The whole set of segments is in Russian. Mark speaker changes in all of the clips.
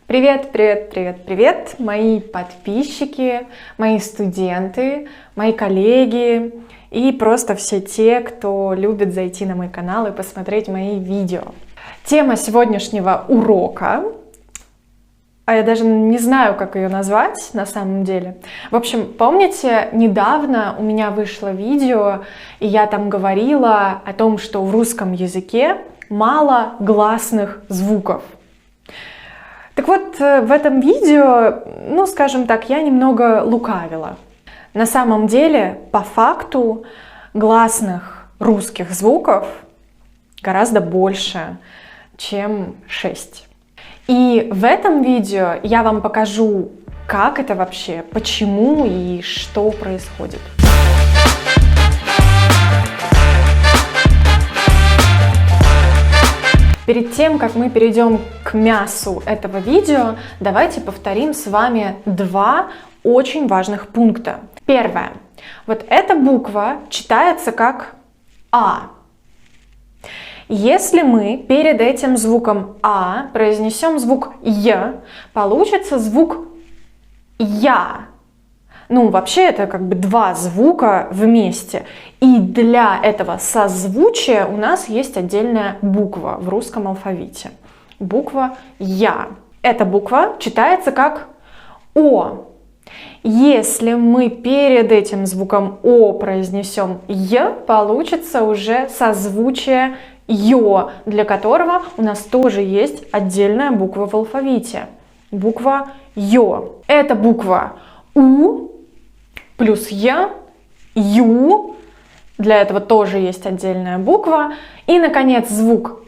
Speaker 1: Привет, привет, привет, привет, мои подписчики, мои студенты, мои коллеги и просто все те, кто любит зайти на мой канал и посмотреть мои видео. Тема сегодняшнего урока, а я даже не знаю, как ее назвать на самом деле. В общем, помните, недавно у меня вышло видео, и я там говорила о том, что в русском языке мало гласных звуков. Так вот, в этом видео, скажем так, я немного лукавила. На самом деле, по факту, гласных русских звуков гораздо больше, чем 6. И в этом видео я вам покажу, как это вообще, почему и что происходит. Перед тем, как мы перейдем к мясу этого видео, давайте повторим с вами два очень важных пункта. Первое. Вот эта буква читается как А. Если мы перед этим звуком А произнесем звук Й, получится звук Я. Вообще это как бы два звука вместе. И для этого созвучия у нас есть отдельная буква в русском алфавите. Буква Я. Эта буква читается как О. Если мы перед этим звуком О произнесем Й, получится уже созвучие Ё, для которого у нас тоже есть отдельная буква в алфавите. Буква Ё. Это буква У плюс Я, Ю. Для этого тоже есть отдельная буква. И, наконец, звук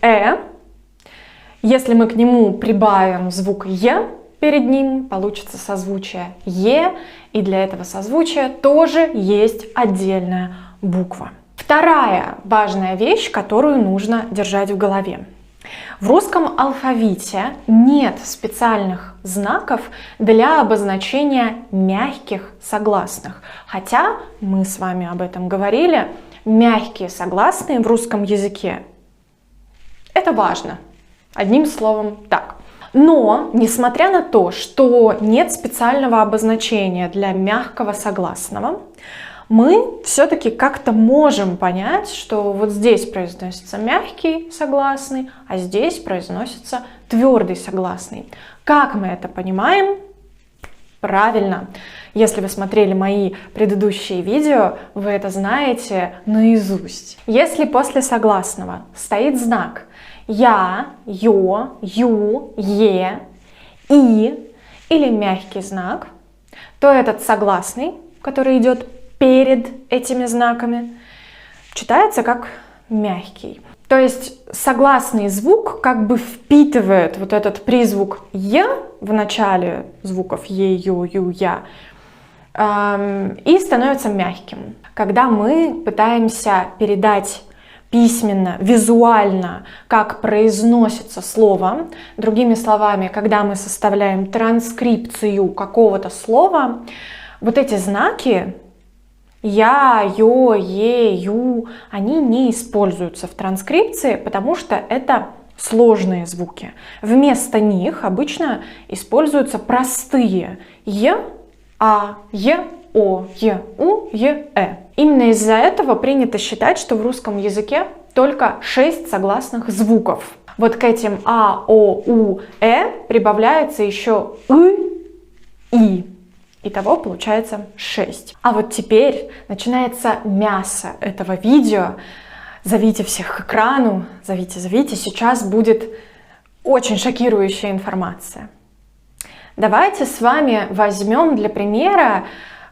Speaker 1: Если мы к нему прибавим звук Е перед ним, получится созвучие Е. И для этого созвучия тоже есть отдельная буква. Вторая важная вещь, которую нужно держать в голове. В русском алфавите нет специальных знаков для обозначения мягких согласных. Хотя мы с вами об этом говорили, мягкие согласные в русском языке – это важно. Одним словом, так. Но, несмотря на то, что нет специального обозначения для мягкого согласного, мы все-таки как-то можем понять, что вот здесь произносится мягкий согласный, а здесь произносится твердый согласный. Как мы это понимаем? Правильно. Если вы смотрели мои предыдущие видео, вы это знаете наизусть. Если после согласного стоит знак Я, Ё, Ю, Е, И или мягкий знак, то этот согласный, который идет перед этими знаками, читается как мягкий. То есть согласный звук как бы впитывает вот этот призвук Е в начале звуков Е, Ю, Ю, Я и становится мягким. Когда мы пытаемся передать письменно, визуально, как произносится слово, другими словами, когда мы составляем транскрипцию какого-то слова, вот эти знаки Я, Ё, Е, Ю, они не используются в транскрипции, потому что это сложные звуки. Вместо них обычно используются простые Е, А, Е, О, Е, У, Е, Э. Именно из-за этого принято считать, что в русском языке только 6 согласных звуков. Вот к этим А, О, У, Э прибавляется еще И. Итого получается 6. А вот теперь начинается мясо этого видео. Зовите всех к экрану. Зовите. Сейчас будет очень шокирующая информация. Давайте с вами возьмем для примера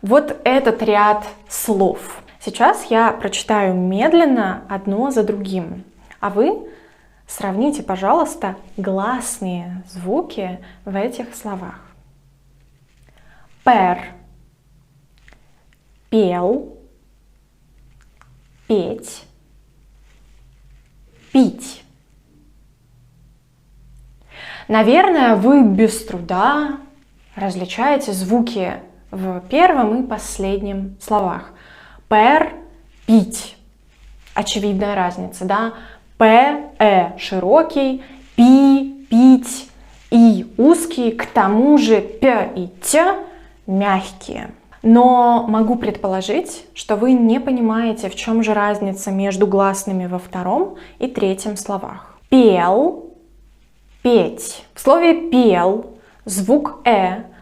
Speaker 1: вот этот ряд слов. Сейчас я прочитаю медленно одно за другим. А вы сравните, пожалуйста, гласные звуки в этих словах. Пер, пел, петь, пить. Наверное, вы без труда различаете звуки в первом и последнем словах. Пер, пить. Очевидная разница, да? П, широкий, пи, пить. И узкие, к тому же п и т мягкие. Но могу предположить, что вы не понимаете, в чем же разница между гласными во втором и третьем словах. Пел, петь. В слове пел звук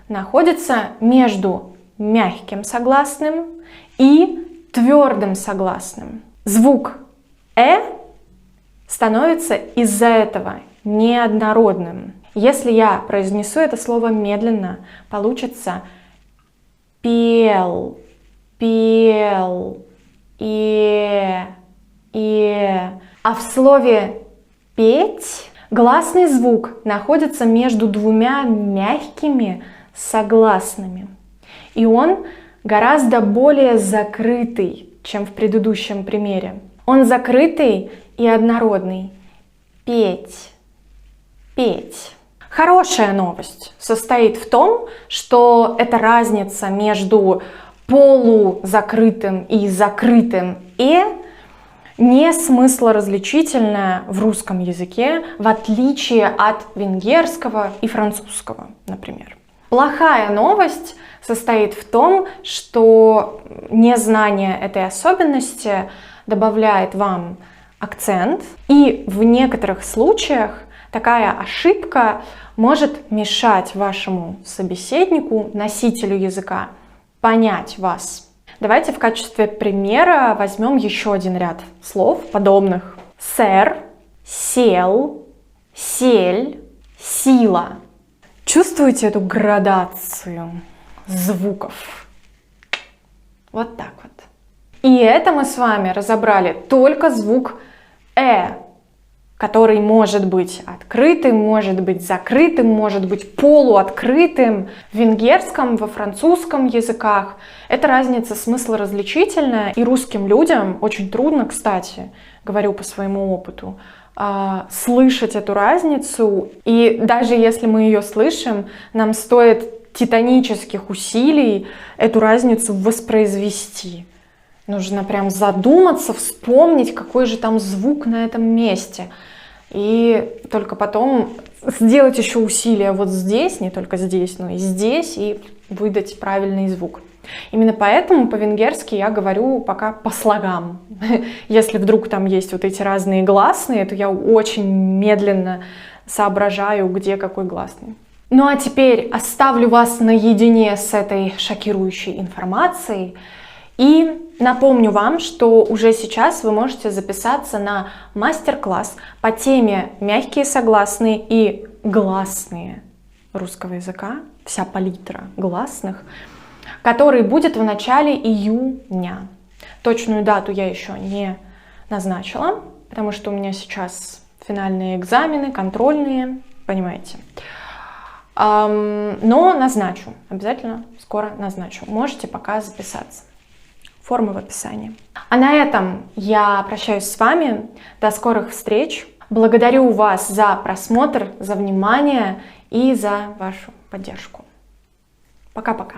Speaker 1: находится между мягким согласным и твердым согласным. Звук становится из-за этого неоднородным. Если я произнесу это слово медленно, получится пел, пел, А в слове петь гласный звук находится между двумя мягкими согласными. И он гораздо более закрытый, чем в предыдущем примере. Он закрытый и однородный. Петь, петь. Хорошая новость состоит в том, что эта разница между полузакрытым и закрытым не смыслоразличительная в русском языке, в отличие от венгерского и французского, например. Плохая новость состоит в том, что незнание этой особенности добавляет вам акцент, и в некоторых случаях такая ошибка может мешать вашему собеседнику, носителю языка, понять вас. Давайте в качестве примера возьмем еще один ряд слов подобных. Сэр, сел, сель, сила. Чувствуете эту градацию звуков? Вот так вот. И это мы с вами разобрали только звук который может быть открытым, может быть закрытым, может быть полуоткрытым. В венгерском, во французском языках эта разница смыслоразличительная, и русским людям очень трудно, кстати, говорю по своему опыту, слышать эту разницу. И даже если мы ее слышим, нам стоит титанических усилий эту разницу воспроизвести. Нужно прям задуматься, вспомнить, какой же там звук на этом месте. И только потом сделать еще усилия вот здесь, не только здесь, но и здесь, и выдать правильный звук. Именно поэтому по-венгерски я говорю пока по слогам. Если вдруг там есть вот эти разные гласные, то я очень медленно соображаю, где какой гласный. Ну а теперь оставлю вас наедине с этой шокирующей информацией. И напомню вам, что уже сейчас вы можете записаться на мастер-класс по теме мягкие согласные и гласные русского языка, вся палитра гласных, который будет в начале июня. Точную дату я еще не назначила, потому что у меня сейчас финальные экзамены, контрольные, понимаете. Но назначу, обязательно скоро назначу. Можете пока записаться. Формы в описании. А на этом я прощаюсь с вами. До скорых встреч. Благодарю вас за просмотр, за внимание и за вашу поддержку. Пока-пока.